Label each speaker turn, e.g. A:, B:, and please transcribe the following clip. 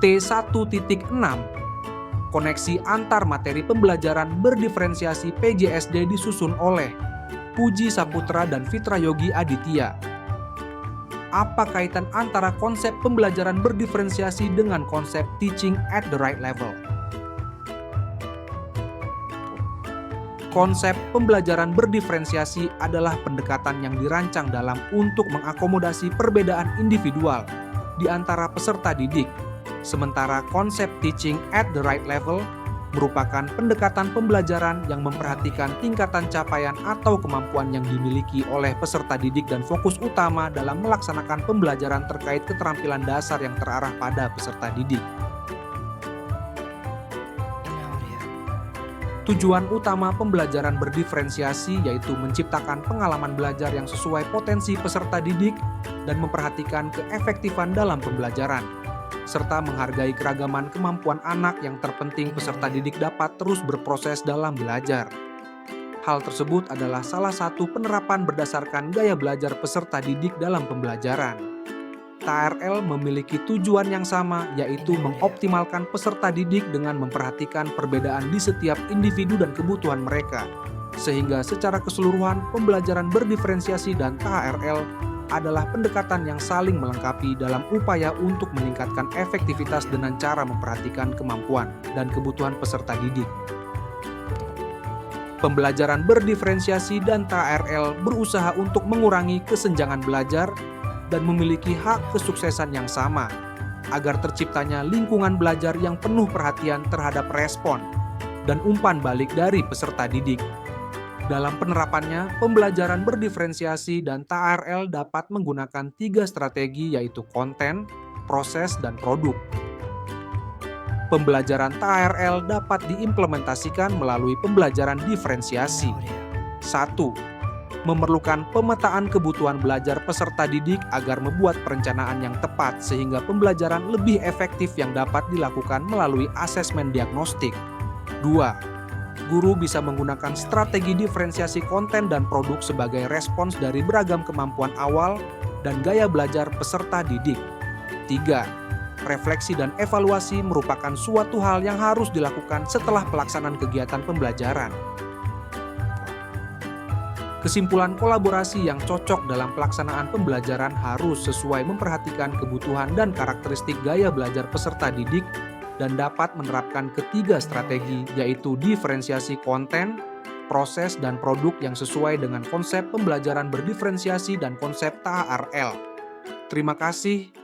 A: T1.6 Koneksi antar materi pembelajaran berdiferensiasi PJSD disusun oleh Puji Saputra dan Fitra Yogi Aditya. Apa kaitan antara konsep pembelajaran berdiferensiasi dengan konsep teaching at the right level? Konsep pembelajaran berdiferensiasi adalah pendekatan yang dirancang dalam untuk mengakomodasi perbedaan individual di antara peserta didik. Sementara konsep teaching at the right level merupakan pendekatan pembelajaran yang memperhatikan tingkatan capaian atau kemampuan yang dimiliki oleh peserta didik dan fokus utama dalam melaksanakan pembelajaran terkait keterampilan dasar yang terarah pada peserta didik. Tujuan utama pembelajaran berdiferensiasi yaitu menciptakan pengalaman belajar yang sesuai potensi peserta didik dan memperhatikan keefektifan dalam pembelajaran, serta menghargai keragaman kemampuan anak yang terpenting peserta didik dapat terus berproses dalam belajar. Hal tersebut adalah salah satu penerapan berdasarkan gaya belajar peserta didik dalam pembelajaran. TARL memiliki tujuan yang sama, yaitu mengoptimalkan peserta didik dengan memperhatikan perbedaan di setiap individu dan kebutuhan mereka, sehingga secara keseluruhan pembelajaran berdiferensiasi dan TARL adalah pendekatan yang saling melengkapi dalam upaya untuk meningkatkan efektivitas dengan cara memperhatikan kemampuan dan kebutuhan peserta didik. Pembelajaran berdiferensiasi dan TARL berusaha untuk mengurangi kesenjangan belajar dan memiliki hak kesuksesan yang sama, agar terciptanya lingkungan belajar yang penuh perhatian terhadap respon dan umpan balik dari peserta didik. Dalam penerapannya, pembelajaran berdiferensiasi dan TARL dapat menggunakan 3 strategi yaitu konten, proses, dan produk. Pembelajaran TARL dapat diimplementasikan melalui pembelajaran diferensiasi. 1. Memerlukan pemetaan kebutuhan belajar peserta didik agar membuat perencanaan yang tepat sehingga pembelajaran lebih efektif yang dapat dilakukan melalui asesmen diagnostik. 2. Guru bisa menggunakan strategi diferensiasi konten dan produk sebagai respons dari beragam kemampuan awal dan gaya belajar peserta didik. 3. Refleksi dan evaluasi merupakan suatu hal yang harus dilakukan setelah pelaksanaan kegiatan pembelajaran. Kesimpulan kolaborasi yang cocok dalam pelaksanaan pembelajaran harus sesuai memperhatikan kebutuhan dan karakteristik gaya belajar peserta didik dan dapat menerapkan ketiga strategi yaitu diferensiasi konten, proses, dan produk yang sesuai dengan konsep pembelajaran berdiferensiasi dan konsep TARL. Terima kasih.